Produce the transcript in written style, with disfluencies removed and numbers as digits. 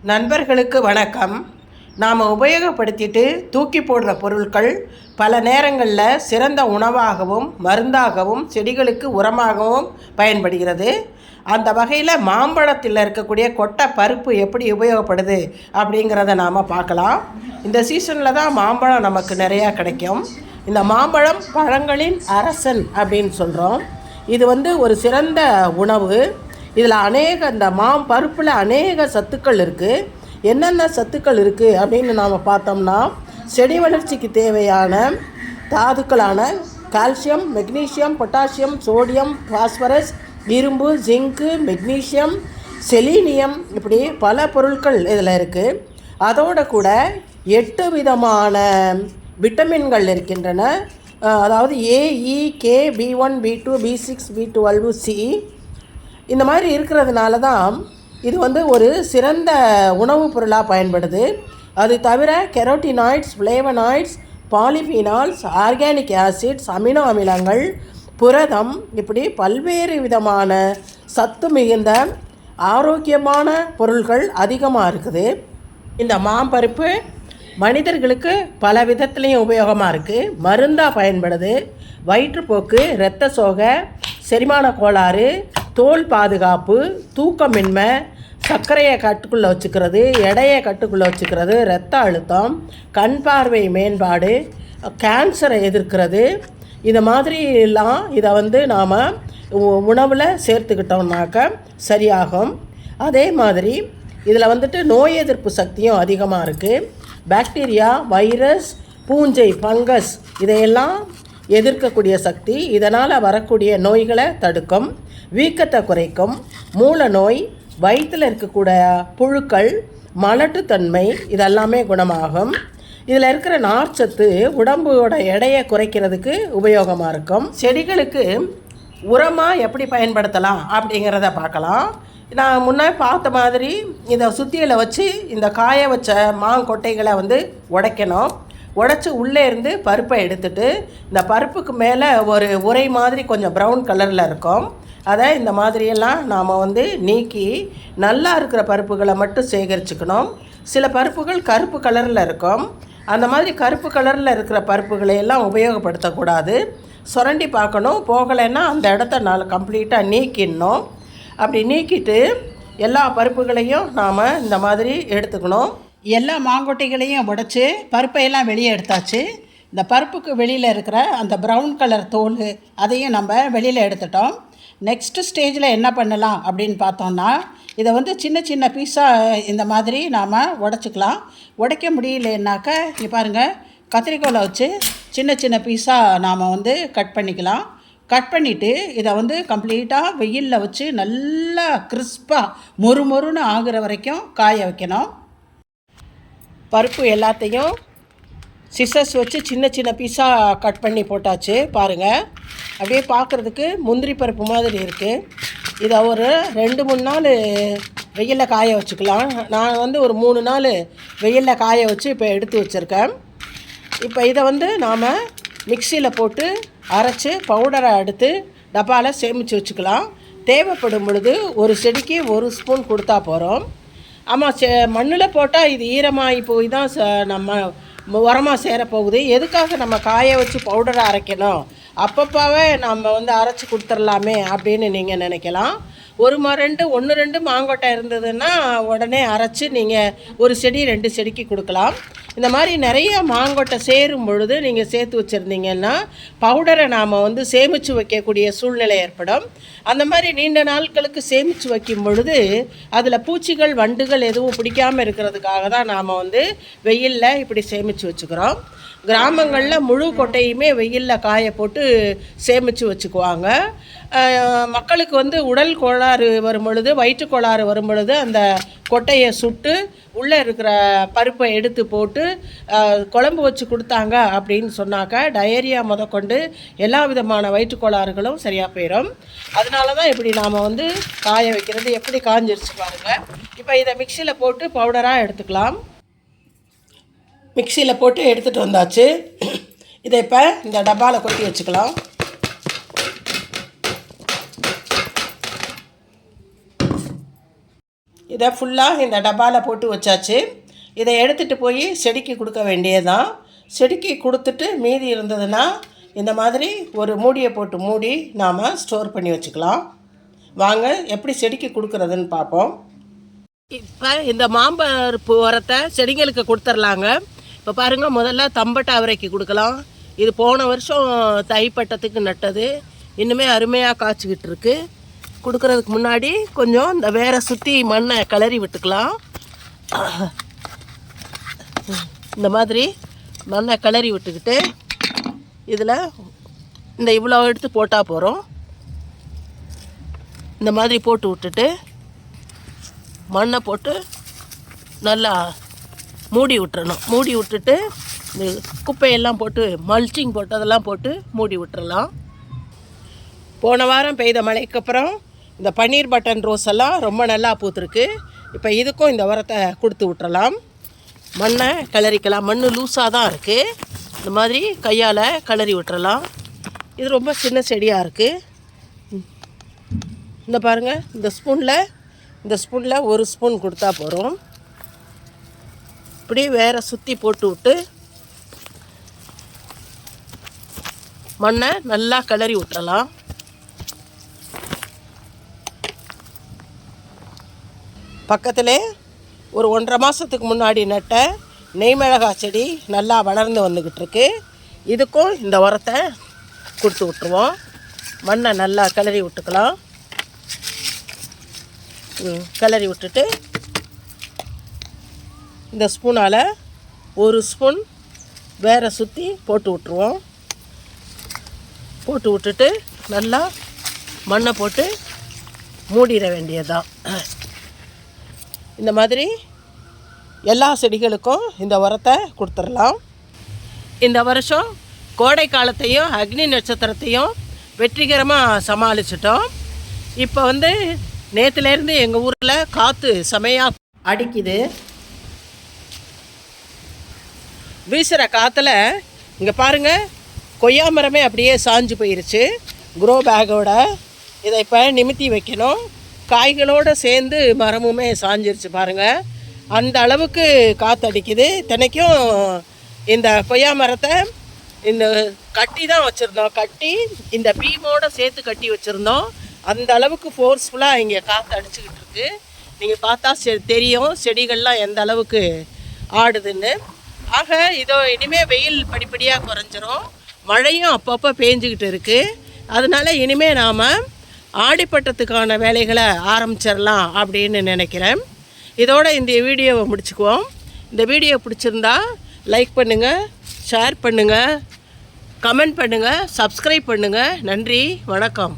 நண்பர்களுக்கு வணக்கம். நாம் உபயோகப்படுத்திட்டு தூக்கி போடுற பொருட்கள் பல நேரங்களில் சிறந்த உணவாகவும் மருந்தாகவும் செடிகளுக்கு உரமாகவும் பயன்படுகிறது. அந்த வகையில் மாம்பழத்தில் இருக்கக்கூடிய கொட்டை பருப்பு எப்படி உபயோகப்படுது அப்படிங்கிறத நாம் பார்க்கலாம். இந்த சீசனில் தான் மாம்பழம் நமக்கு நிறையா கிடைக்கும். இந்த மாம்பழம் பழங்களின் அரசன் அப்படின்னு சொல்கிறோம். இது ஒரு சிறந்த உணவு. இதில் இந்த மாம்பருப்பில் அநேக சத்துக்கள் இருக்குது. என்னென்ன சத்துக்கள் இருக்குது அப்படின்னு நாம் பார்த்தோம்னா, செடி வளர்ச்சிக்கு தேவையான தாதுக்களான calcium, magnesium, potassium, sodium, phosphorus, இரும்பு, ஜிங்கு, மெக்னீசியம், செலீனியம், இப்படி பல பொருட்கள் இதில் இருக்குது. அதோடு கூட 8 விதமான விட்டமின்கள் இருக்கின்றன. அதாவது A, E, K, B1, B2, B6, B12, C. இந்த மாதிரி இருக்கிறதுனால தான் இது ஒரு சிறந்த உணவுப் பொருளாக பயன்படுது. அது தவிர carotenoids, flavonoids, polyphenols, organic acids, amino அமிலங்கள், புரதம், இப்படி பல்வேறு விதமான சத்து மிகுந்த ஆரோக்கியமான பொருள்கள் அதிகமாக இருக்குது. இந்த மாம்பருப்பு மனிதர்களுக்கு பல விதத்துலேயும் உபயோகமாக இருக்குது. மருந்தாக பயன்படுது. வயிற்றுப்போக்கு, இரத்த சோகை, செரிமான கோளாறு, தோல் பாதுகாப்பு, தூக்கமின்மை, சர்க்கரையை கட்டுக்குள்ளே வச்சுக்கிறது, எடையை கட்டுக்குள்ளே வச்சுக்கிறது, இரத்த அழுத்தம், கண் பார்வை மேம்பாடு, கேன்சரை எதிர்க்கிறது, இது மாதிரிலாம் இதை நாம் உணவில் சேர்த்துக்கிட்டோம்னாக்க சரியாகும். அதே மாதிரி இதில் நோய் எதிர்ப்பு சக்தியும் அதிகமாக இருக்குது. பாக்டீரியா, வைரஸ், பூஞ்சை, ஃபங்கஸ் இதையெல்லாம் எதிர்க்கக்கூடிய சக்தி. இதனால் வரக்கூடிய நோய்களை தடுக்கும், வீக்கத்தை குறைக்கும், மூல நோய், வயிற்றில் இருக்கக்கூடிய புழுக்கள், மலட்டுத்தன்மை இதெல்லாமே குணமாகும். இதில் இருக்கிற நார்ச்சத்து உடம்போட எடையை குறைக்கிறதுக்கு உபயோகமாக இருக்கும். செடிகளுக்கு உரமாக எப்படி பயன்படுத்தலாம் அப்படிங்கிறத பார்க்கலாம். நான் முன்னே பார்த்த மாதிரி இதை சுத்தியில் வச்சு இந்த காய வச்ச மாங்கொட்டைகளை உடைக்கணும். உடச்சி உள்ளே இருந்து பருப்பை எடுத்துட்டு, இந்த பருப்புக்கு மேலே ஒரு உரை மாதிரி கொஞ்சம் ப்ரௌன் கலரில் இருக்கும். அதை இந்த மாதிரியெல்லாம் நாம் நீக்கி நல்லா இருக்கிற பருப்புகளை மட்டும் சேகரிச்சுக்கணும். சில பருப்புகள் கருப்பு கலரில் இருக்கும். அந்த மாதிரி கருப்பு கலரில் இருக்கிற பருப்புகளையெல்லாம் உபயோகப்படுத்தக்கூடாது. சுரண்டி பார்க்கணும். போகலைன்னா அந்த இடத்த கம்ப்ளீட்டாக நீக்கிடணும். அப்படி நீக்கிட்டு எல்லா பருப்புகளையும் நாம் இந்த மாதிரி எடுத்துக்கணும். எல்லா மாங்கொட்டைகளையும் உடைச்சி பருப்பையெல்லாம் வெளியே எடுத்தாச்சு. இந்த பருப்புக்கு வெளியில் இருக்கிற அந்த ப்ரௌன் கலர் தோல் அதையும் நம்ம வெளியில் எடுத்துட்டோம். நெக்ஸ்ட்டு ஸ்டேஜில் என்ன பண்ணலாம் அப்படின்னு பார்த்தோம்னா, இதை சின்ன சின்ன பீஸாக இந்த மாதிரி நாம் உடைச்சிக்கலாம். உடைக்க முடியலன்னாக்க இங்கே பாருங்கள், கத்திரிக்கோலை வச்சு சின்ன சின்ன பீஸாக நாம் கட் பண்ணிக்கலாம். கட் பண்ணிவிட்டு இதை கம்ப்ளீட்டாக வெயிலில் வச்சு நல்லா கிறிஸ்பாக மொறுமொறுன்னு ஆகிற வரைக்கும் காய வைக்கணும். பருப்பு எல்லாத்தையும் சிசர்ஸ் வச்சு சின்ன சின்ன பீஸாக கட் பண்ணி போட்டாச்சு. பாருங்கள், அப்படியே பார்க்குறதுக்கு முந்திரி பருப்பு மாதிரி இருக்குது. இதை ஒரு 2-3 நாள் வெயிலில் காய வச்சுக்கலாம். நான் ஒரு 3 நாள் வெயிலில் காய வச்சு இப்போ எடுத்து வச்சுருக்கேன். இப்போ இதை நாம் மிக்சியில் போட்டு அரைச்சி பவுடரை எடுத்து டப்பாவில் சேமித்து வச்சுக்கலாம். தேவைப்படும் பொழுது ஒரு செடிக்கு 1 ஸ்பூன் கொடுத்தா போகிறோம். ஆமாம், மண்ணில் போட்டால் இது ஈரமாகி போய் தான் நம்ம உரமாக சேரப்போகுது. எதுக்காக நம்ம காய வச்சு பவுடரை அரைக்கணும்? அப்பப்போவே நம்ம அரைச்சி கொடுத்துடலாமே அப்படின்னு நீங்கள் நினைக்கலாம். 1-2 மாங்கொட்டை இருந்ததுன்னா உடனே அரைச்சி நீங்கள் ஒரு செடி 2 செடிக்கு கொடுக்கலாம். இந்த மாதிரி நிறைய மாங்கொட்டை சேரும் பொழுது நீங்கள் சேர்த்து வச்சுருந்தீங்கன்னா பவுடரை நாம் சேமித்து வைக்கக்கூடிய சூழ்நிலை ஏற்படும். அந்த மாதிரி நீண்ட நாட்களுக்கு சேமித்து வைக்கும் பொழுது அதில் பூச்சிகள், வண்டுகள் எதுவும் பிடிக்காமல் இருக்கிறதுக்காக தான் நாம் வெயிலில் இப்படி சேமித்து வச்சுக்கிறோம். கிராமங்களில் முழு கொட்டையுமே வெயிலில் காய போட்டு சேமித்து வச்சுக்குவாங்க. மக்களுக்கு உடல் கோளாறு வரும் பொழுது, வயிற்று கோளாறு வரும் பொழுது அந்த கொட்டையை சுட்டு உள்ளே இருக்கிற பருப்பை எடுத்து போட்டு குழம்பு வச்சு கொடுத்தாங்க அப்படின்னு சொன்னாக்க டயரியா முதற்கொண்டு எல்லா விதமான வயிற்று கோளாறுகளும் சரியாக போயிடும். அதனால தான் இப்படி நாம் காய வைக்கிறது. எப்படி காஞ்சிருச்சு பாருங்கள். இப்போ இதை மிக்சியில் போட்டு பவுடராக எடுத்துக்கலாம். மிக்சியில் போட்டு எடுத்துகிட்டு வந்தாச்சு. இதை இப்போ இந்த டப்பாவில் கொட்டி வச்சுக்கலாம். இதை ஃபுல்லாக இந்த டப்பாவில் போட்டு வச்சாச்சு. இதை எடுத்துகிட்டு போய் செடிக்கு கொடுக்க வேண்டியதுதான். செடிக்கு கொடுத்துட்டு மீதி இருந்ததுன்னா இந்த மாதிரி ஒரு மூடியை போட்டு மூடி நாம் ஸ்டோர் பண்ணி வச்சுக்கலாம். வாங்க எப்படி செடிக்கு கொடுக்குறதுன்னு பார்ப்போம். இப்போ இந்த மாம்பருப்பு உரத்தை செடிங்களுக்கு கொடுத்துர்லாங்க. இப்போ பாருங்கள், முதல்ல தம்பட்டை அவரைக்கு கொடுக்கலாம். இது போன வருஷம் தைப்பட்டத்துக்கு நட்டது, இன்னுமே அருமையாக காய்ச்சிக்கிட்டு இருக்கு. கொடுக்குறதுக்கு முன்னாடி கொஞ்சம் இந்த வேரை சுற்றி மண்ணை கிளறி விட்டுக்கலாம். இந்த மாதிரி மண்ணை கிளறி விட்டுக்கிட்டு இதில் இந்த இவ்வளோ எடுத்து போட்டால் போகிறோம். இந்த மாதிரி போட்டு விட்டுட்டு மண்ணை போட்டு நல்லா மூடி விட்டுறணும். மூடி விட்டுட்டு இந்த குப்பையெல்லாம் போட்டு மல்ச்சிங் போட்டதெல்லாம் போட்டு மூடி விட்டுறலாம். போன வாரம் பெய்த மழைக்கு அப்புறம் இந்த பன்னீர் பட்டன் ரோஸ் எல்லாம் ரொம்ப நல்லா பூத்துருக்கு. இப்போ இதுக்கும் இந்த உரத்தை கொடுத்து விட்டுறலாம். மண்ணை கிளறிக்கலாம். மண் லூஸாக தான் இருக்குது. இந்த மாதிரி கையால் கிளறி விட்டுறலாம். இது ரொம்ப சின்ன செடியாக இருக்குது. இந்த பாருங்கள், இந்த ஸ்பூனில் ஒரு ஸ்பூன் கொடுத்தா போகிறோம். இப்படி வேற சுற்றி போட்டு விட்டு மண்ணை நல்லா கிளறி விட்டுறலாம். பக்கத்திலே ஒரு 1.5 மாதத்துக்கு முன்னாடி நட்ட நெய்மிளகாய் செடி நல்லா வளர்ந்து வந்துக்கிட்டு இருக்கு. இதுக்கும் இந்த உரத்தை கொடுத்து விட்டுருவோம். மண்ணை நல்லா கிளறி விட்டுக்கலாம். கிளறி விட்டுட்டு இந்த ஸ்பூனால் ஒரு ஸ்பூன் வேற சுற்றி போட்டு விட்டுருவோம். போட்டு விட்டுட்டு நல்லா மண்ணை போட்டு மூடிட வேண்டியதுதான். இந்த மாதிரி எல்லா செடிகளுக்கும் இந்த உரத்தை கொடுத்துடலாம். இந்த வருஷம் கோடை காலத்தையும் அக்னி நட்சத்திரத்தையும் வெற்றிகரமாக சமாளிச்சிட்டோம். இப்போ நேற்றுலேருந்து எங்கள் ஊரில் காற்று செமையாக அடிக்குது. வீசுகிற காற்றுல இங்கே பாருங்கள், கொய்யா மரமே அப்படியே சாஞ்சு போயிருச்சு க்ரோ பேக்கோட. இதை இப்போ நிமித்தி வைக்கணும். காய்களோடு சேர்ந்து மரமுமே சாஞ்சிருச்சு பாருங்கள். அந்த அளவுக்கு காற்று அடிக்குது. தினைக்கும் இந்த கொய்யா மரத்தை இந்த கட்டி தான் வச்சுருந்தோம். கட்டி இந்த பீமோடு சேர்த்து கட்டி வச்சுருந்தோம். அந்த அளவுக்கு ஃபோர்ஸ்ஃபுல்லாக இங்கே காற்று அடிச்சுக்கிட்டு இருக்கு. நீங்கள் பார்த்தா தெரியும் செடிகள்லாம் எந்த அளவுக்கு ஆடுதுன்னு. ஆக இதோ இனிமேல் வெயில் படிப்படியாக குறைஞ்சிரும். மழையும் அப்பப்போ பேஞ்சிக்கிட்டு இருக்குது. அதனால் இனிமேல் நாம் ஆடிப்பட்டத்துக்கான வேலைகளை ஆரம்பிச்சிடலாம் அப்படின்னு நினைக்கிறேன். இதோட இந்த வீடியோவை முடிச்சுக்குவோம். இந்த வீடியோ பிடிச்சிருந்தா லைக் பண்ணுங்கள், ஷேர் பண்ணுங்கள், கமெண்ட் பண்ணுங்கள், சப்ஸ்கிரைப் பண்ணுங்கள். நன்றி, வணக்கம்.